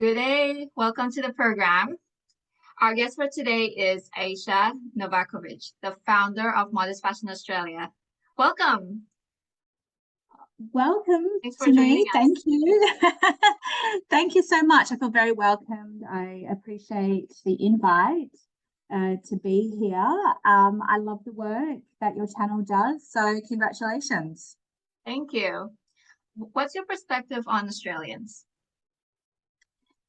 Good day. Welcome to the program. Our guest for today is Aisha Novakovich, the founder of Modest Fashion Australia. Welcome. Welcome Thanks for to joining me. us. Thank you. Thank you so much. I feel very welcomed. I appreciate the invite to be here. I love the work that your channel does. So congratulations. Thank you. What's your perspective on Australians?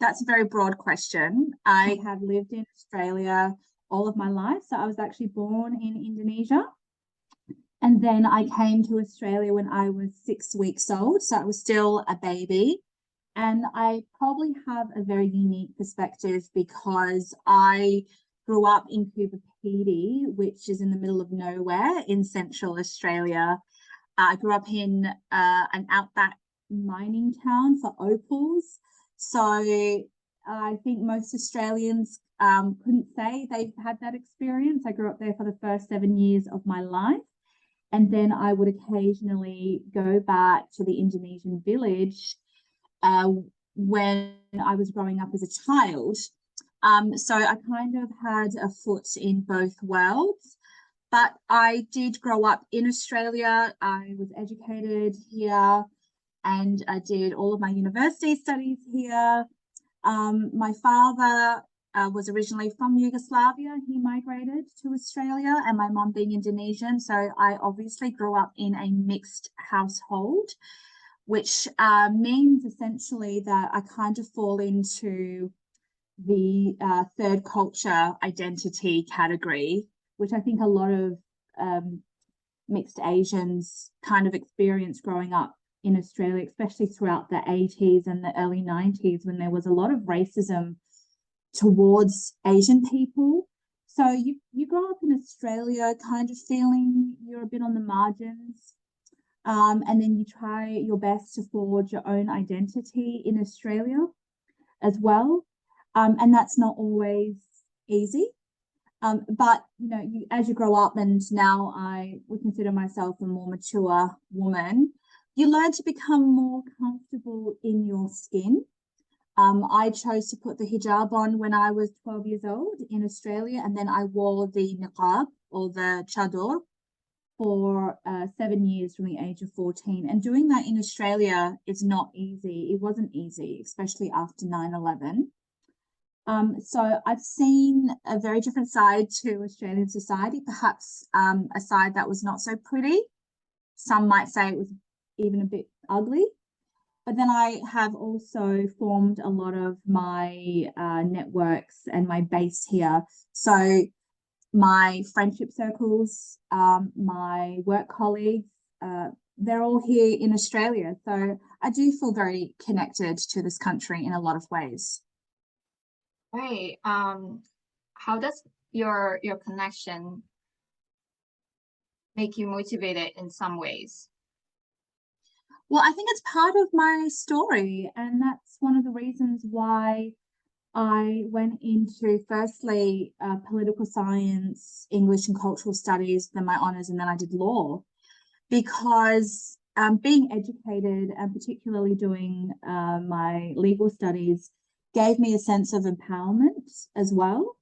That's a very broad question. I have lived in Australia all of my life. So I was actually born in Indonesia. And then I came to Australia when I was 6 weeks old. So I was still a baby. And I probably have a very unique perspective because I grew up in Coober Pedy, which is in the middle of nowhere in central Australia. I grew up in an outback mining town for opals. So I think most Australians couldn't say they've had that experience. I grew up there for the first 7 years of my life. And then I would occasionally go back to the Indonesian village when I was growing up as a child. So I kind of had a foot in both worlds. But I did grow up in Australia. I was educated here and I did all of my university studies here. My father was originally from Yugoslavia. He migrated to Australia, and my mum being Indonesian. So I obviously grew up in a mixed household, which means essentially that I kind of fall into the third culture identity category, which I think a lot of mixed Asians kind of experience growing up in Australia, especially throughout the 80s and the early 90s when there was a lot of racism towards Asian people. So you grow up in Australia kind of feeling you're a bit on the margins, and then you try your best to forge your own identity in Australia as well. And that's not always easy. But as you grow up, and now I would consider myself a more mature woman, you learn to become more comfortable in your skin. I chose to put the hijab on when I was 12 years old in Australia, and then I wore the niqab or the chador for 7 years from the age of 14. And doing that in Australia is not easy. It wasn't easy, especially after 9/11. So I've seen a very different side to Australian society, perhaps a side that was not so pretty. Some might say it was even a bit ugly. But then I have also formed a lot of my networks and my base here. So my friendship circles, my work colleagues, they're all here in Australia. So I do feel very connected to this country in a lot of ways. Right. How does your connection make you motivated in some ways? Well, I think it's part of my story, and that's one of the reasons why I went into firstly political science, English and cultural studies, then my honours, and then I did law, because being educated and particularly doing my legal studies gave me a sense of empowerment as well.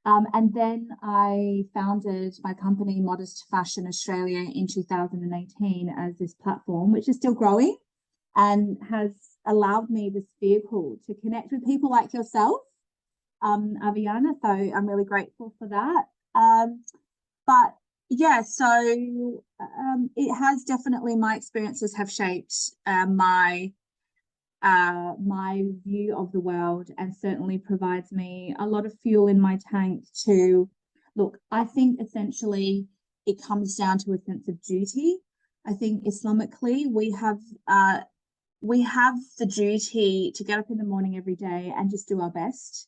And then I founded my company, Modest Fashion Australia, in 2018 as this platform, which is still growing and has allowed me this vehicle to connect with people like yourself, Aviana. So I'm really grateful for that. But yeah, so it has definitely, my experiences have shaped my view of the world, and certainly provides me a lot of fuel in my tank to look. I think essentially it comes down to a sense of duty. I think Islamically we have the duty to get up in the morning every day and just do our best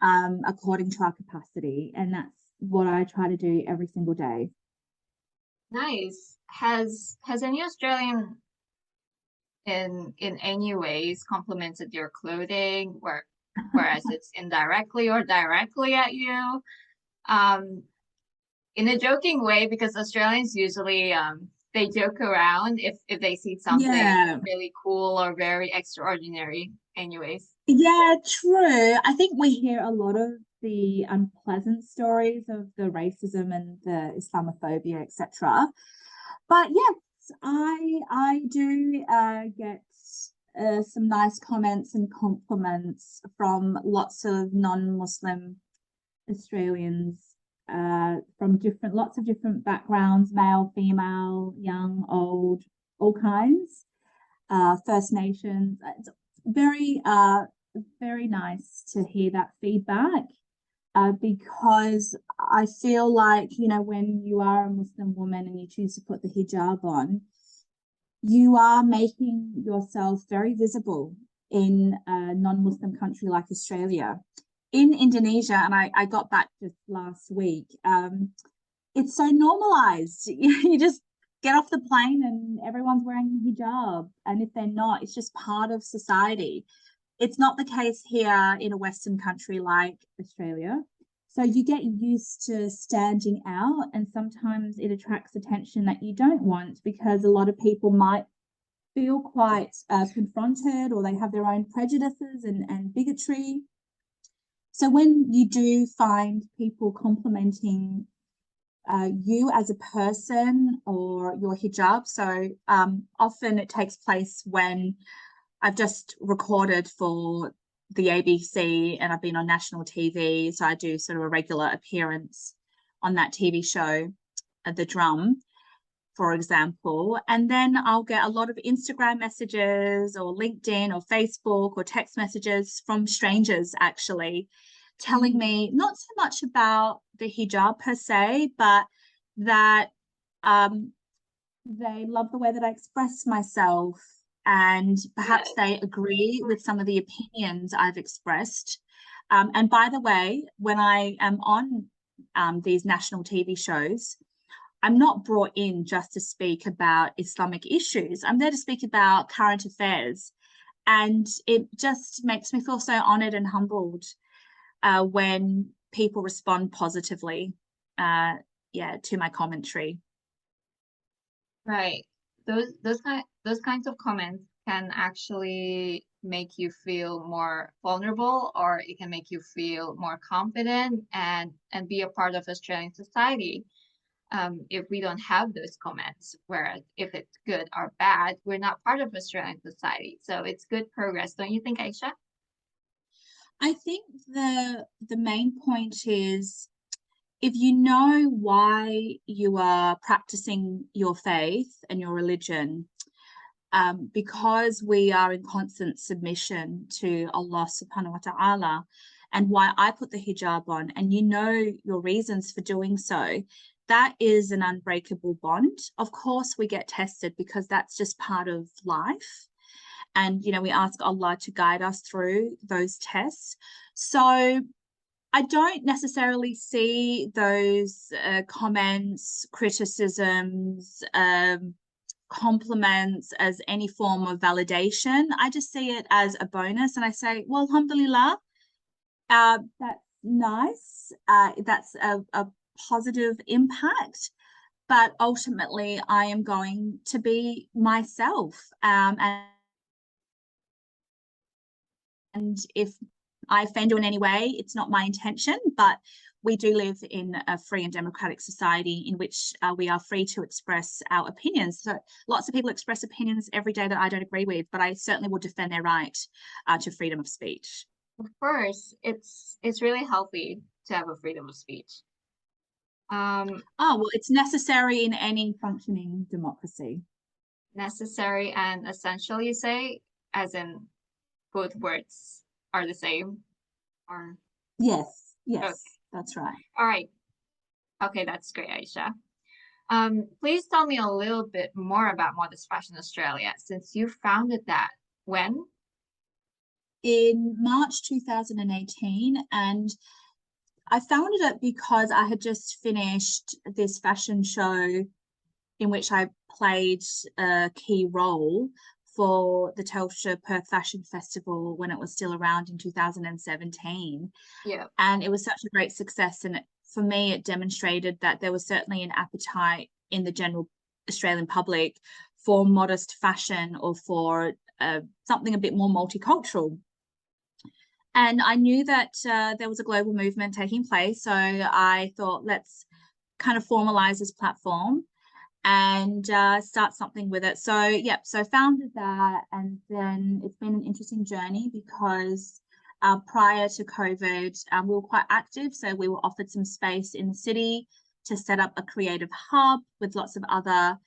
according to our capacity, and that's what I try to do every single day. Nice. Has any Australian in any ways complimented your clothing, whereas it's indirectly or directly at you? In a joking way, because Australians usually they joke around if they see something really cool or very extraordinary anyways. Yeah, true. I think we hear a lot of the unpleasant stories of the racism and the Islamophobia, etc. But yes, I do get some nice comments and compliments from lots of non-Muslim Australians from lots of different backgrounds, male, female, young, old, all kinds, First Nations. It's very nice to hear that feedback. Because I feel like, when you are a Muslim woman and you choose to put the hijab on, you are making yourself very visible in a non-Muslim country like Australia. In Indonesia, and I got back just last week, it's so normalized. You just get off the plane and everyone's wearing hijab. And if they're not, it's just part of society. It's not the case here in a Western country like Australia. So you get used to standing out, and sometimes it attracts attention that you don't want because a lot of people might feel quite confronted, or they have their own prejudices and bigotry. So when you do find people complimenting you as a person or your hijab, so often it takes place when I've just recorded for the ABC and I've been on national TV. So I do sort of a regular appearance on that TV show, The Drum, for example. And then I'll get a lot of Instagram messages or LinkedIn or Facebook or text messages from strangers actually telling me not so much about the hijab per se, but that they love the way that I express myself, and perhaps they agree with some of the opinions I've expressed. And by the way, when I am on these national TV shows, I'm not brought in just to speak about Islamic issues. I'm there to speak about current affairs. And it just makes me feel so honoured and humbled when people respond positively, to my commentary. Right. Those kinds of comments can actually make you feel more vulnerable, or it can make you feel more confident and be a part of Australian society. If we don't have those comments, whereas if it's good or bad, we're not part of Australian society. So it's good progress, don't you think, Aisha? I think the main point is, if you know why you are practicing your faith and your religion, because we are in constant submission to Allah subhanahu wa ta'ala, and why I put the hijab on, and you know your reasons for doing so, that is an unbreakable bond. Of course, we get tested because that's just part of life. And, we ask Allah to guide us through those tests. So I don't necessarily see those comments, criticisms, compliments as any form of validation. I just see it as a bonus, and I say, well, alhamdulillah, that's nice. That's a positive impact. But ultimately, I am going to be myself. And if I offend you in any way, it's not my intention, but we do live in a free and democratic society in which we are free to express our opinions. So lots of people express opinions every day that I don't agree with, but I certainly will defend their right to freedom of speech. Of course, it's really healthy to have a freedom of speech. Well, it's necessary in any functioning democracy. Necessary and essential, you say, as in both words are the same? Or Yes, okay. That's right. All right. Okay, that's great, Aisha. Please tell me a little bit more about Modest Fashion Australia, since you founded that. When? In March 2018, and I founded it because I had just finished this fashion show in which I played a key role for the Telstra Perth Fashion Festival when it was still around in 2017. Yeah. And it was such a great success. And for me, it demonstrated that there was certainly an appetite in the general Australian public for modest fashion, or for something a bit more multicultural. And I knew that there was a global movement taking place. So I thought, let's kind of formalize this platform and start something with it. So, yeah, so founded that. And then it's been an interesting journey because prior to COVID, we were quite active. So we were offered some space in the city to set up a creative hub with lots of other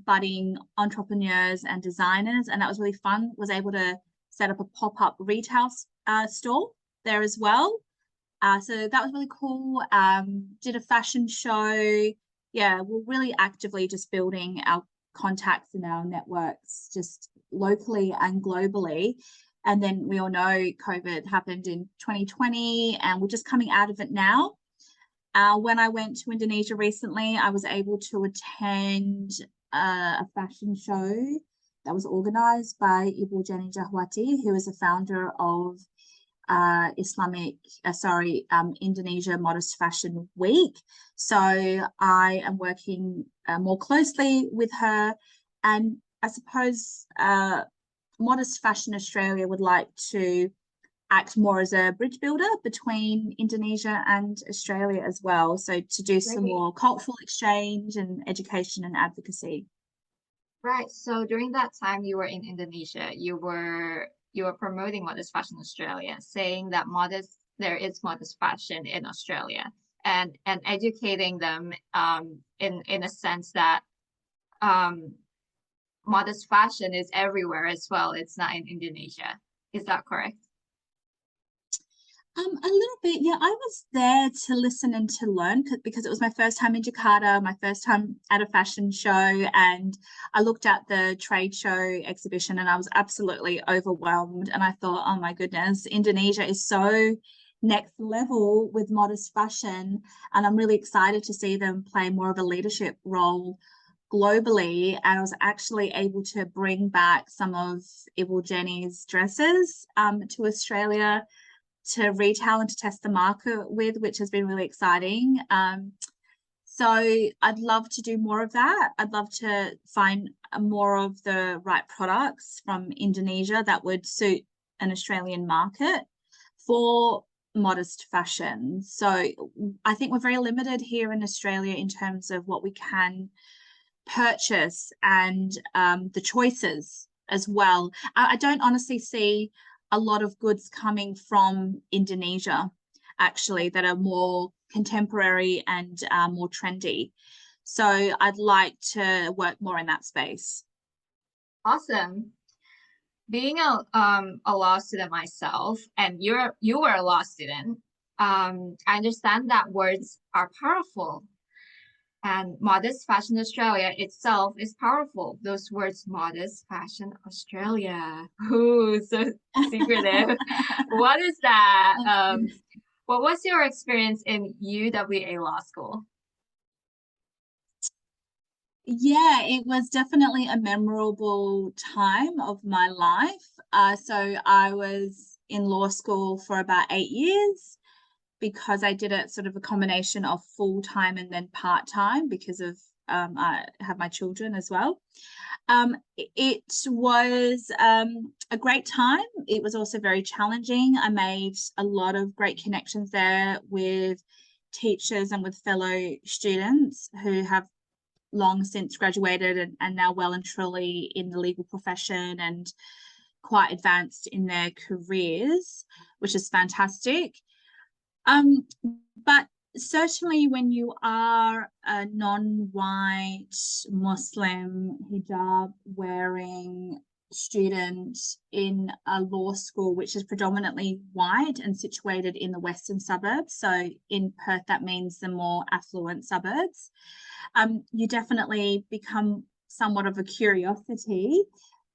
budding entrepreneurs and designers. And that was really fun. Was able to set up a pop-up retail store there as well. So that was really cool. Did a fashion show. Yeah, we're really actively just building our contacts and our networks just locally and globally. And then we all know COVID happened in 2020 and we're just coming out of it now. When I went to Indonesia recently, I was able to attend a fashion show that was organized by Ibu Jenny Jahwati, who is the founder of Indonesia Modest Fashion Week. So I am working more closely with her, and I suppose Modest Fashion Australia would like to act more as a bridge builder between Indonesia and Australia as well. So to do some more cultural exchange and education and advocacy. Right. So during that time you were in Indonesia, you were promoting Modest Fashion Australia, saying that there is modest fashion in Australia, and educating them in a sense that modest fashion is everywhere as well. It's not in Indonesia. Is that correct? A little bit, yeah. I was there to listen and to learn because it was my first time in Jakarta, my first time at a fashion show, and I looked at the trade show exhibition and I was absolutely overwhelmed. And I thought, oh my goodness, Indonesia is so next level with modest fashion, and I'm really excited to see them play more of a leadership role globally. And I was actually able to bring back some of Ibu Jenny's dresses to Australia to retail and to test the market with, which has been really exciting. So I'd love to do more of that. I'd love to find more of the right products from Indonesia that would suit an Australian market for modest fashion. So I think we're very limited here in Australia in terms of what we can purchase and the choices as well. I don't honestly see a lot of goods coming from Indonesia, actually, that are more contemporary and more trendy. So I'd like to work more in that space. Awesome. Being a law student myself, and you were a law student, I understand that words are powerful. And Modest Fashion Australia itself is powerful. Those words, Modest Fashion Australia. Ooh, so secretive. What is that? What was your experience in UWA Law School? Yeah, it was definitely a memorable time of my life. So I was in law school for about 8 years, because I did it sort of a combination of full-time and then part-time because of I have my children as well. It was a great time. It was also very challenging. I made a lot of great connections there with teachers and with fellow students who have long since graduated and now well and truly in the legal profession and quite advanced in their careers, which is fantastic. But certainly when you are a non-white Muslim hijab wearing student in a law school which is predominantly white and situated in the western suburbs, so in Perth that means the more affluent suburbs, you definitely become somewhat of a curiosity,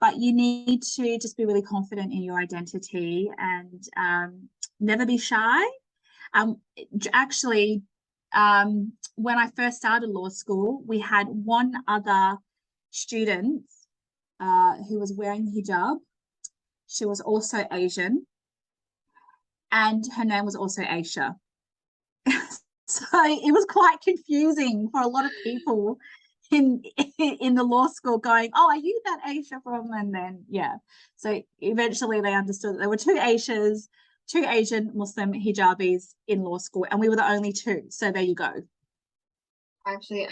but you need to just be really confident in your identity and never be shy. Actually, when I first started law school, we had one other student who was wearing hijab. She was also Asian, and her name was also Aisha. So it was quite confusing for a lot of people in the law school going, oh, are you that Aisha from? And then, yeah. So eventually they understood that there were two Aishas, two Asian Muslim hijabis in law school, and we were the only two. So there you go. Actually,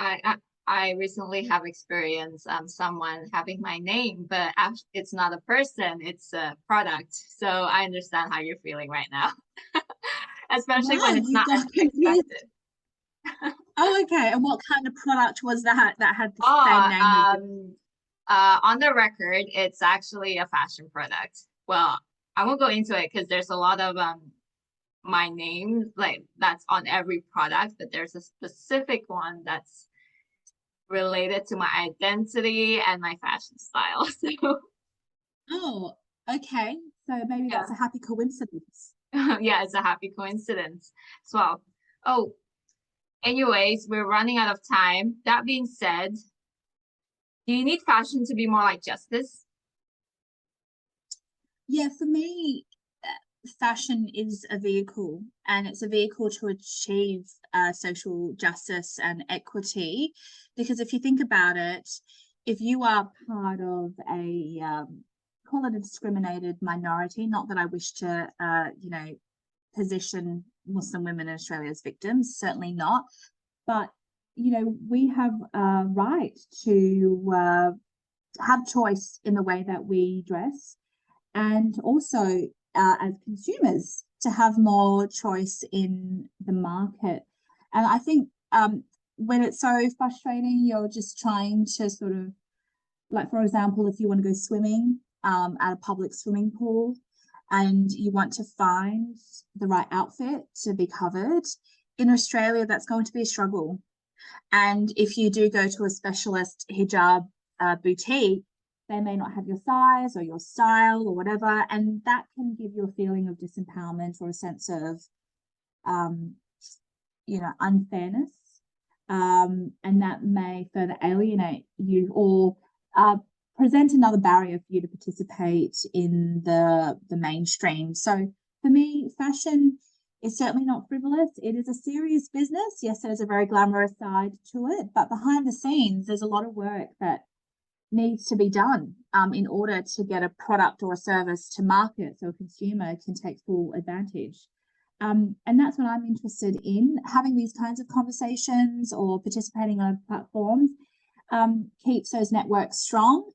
I recently have experienced someone having my name, but it's not a person, it's a product. So I understand how you're feeling right now, especially Wow, when it's you not got confused. expected. Oh, okay. And what kind of product was that had the same Oh, name as on the record, it's actually a fashion product. Well, I won't go into it because there's a lot of my name like that's on every product, but there's a specific one that's related to my identity and my fashion style. So Oh, okay. So maybe yeah. that's a happy coincidence. Yeah, it's a happy coincidence as well. Oh, anyways, we're running out of time. That being said, do you need fashion to be more like justice? Yeah, for me, fashion is a vehicle, and it's a vehicle to achieve social justice and equity. Because if you think about it, if you are part of a call it a discriminated minority, not that I wish to position Muslim women in Australia as victims, certainly not, but we have a right to have choice in the way that we dress, and also as consumers to have more choice in the market. And I think when it's so frustrating, you're just trying to sort of, like, for example, if you want to go swimming at a public swimming pool and you want to find the right outfit to be covered, in Australia, that's going to be a struggle. And if you do go to a specialist hijab boutique, they may not have your size or your style or whatever, and that can give you a feeling of disempowerment or a sense of unfairness, and that may further alienate you or present another barrier for you to participate in the mainstream. So for me, fashion is certainly not frivolous. It is a serious business. Yes, there's a very glamorous side to it, but behind the scenes, there's a lot of work that needs to be done in order to get a product or a service to market so a consumer can take full advantage. And that's what I'm interested in, having these kinds of conversations or participating on platforms keeps those networks strong.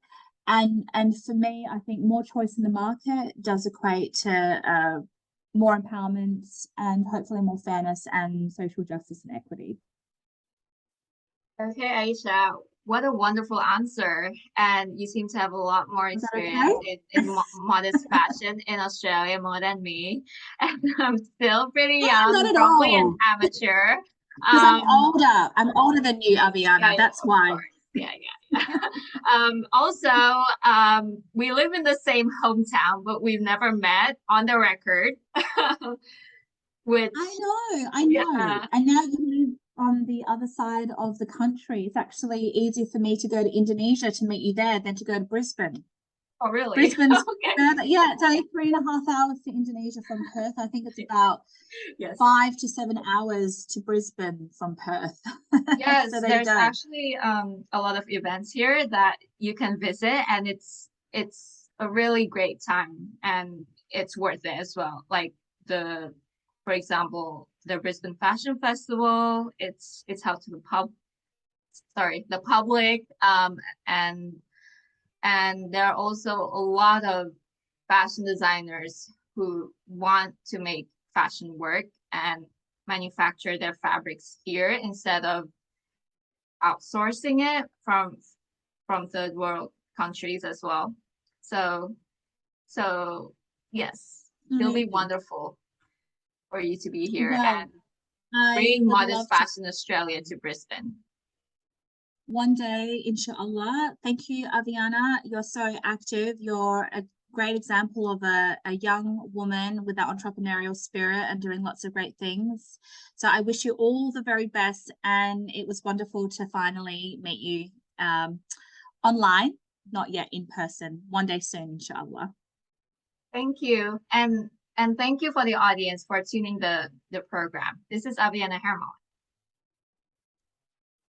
And for me, I think more choice in the market does equate to more empowerment and hopefully more fairness and social justice and equity. Okay, Aisha, what a wonderful answer. And you seem to have a lot more experience in modest fashion in Australia more than me. And I'm still pretty young, not at probably all. an amateur. Because I'm older than you, Aviana. Yeah, that's why. Yeah. Also, we live in the same hometown, but we've never met on the record. Which I know. Yeah. And now you live on the other side of the country. It's actually easier for me to go to Indonesia to meet you there than to go to Brisbane. Oh, really? Brisbane's further. Yeah, it's only 3.5 hours to Indonesia from Perth. I think it's about 5 to 7 hours to Brisbane from Perth. Yes, so there's actually a lot of events here that you can visit, and it's a really great time, and it's worth it as well. Like for example, the Brisbane Fashion Festival. It's held to the public, and there are also a lot of fashion designers who want to make fashion work and manufacture their fabrics here instead of outsourcing it from third world countries as well. So yes, it'll be wonderful for you to be here and bring modest fashion Australia to Brisbane. One day, inshallah. Thank you, Aviana. You're so active. You're a great example of a young woman with that entrepreneurial spirit and doing lots of great things. So I wish you all the very best. And it was wonderful to finally meet you online, not yet in person. One day soon, inshallah. Thank you. And thank you for the audience for tuning the program. This is Aviana Hermawan.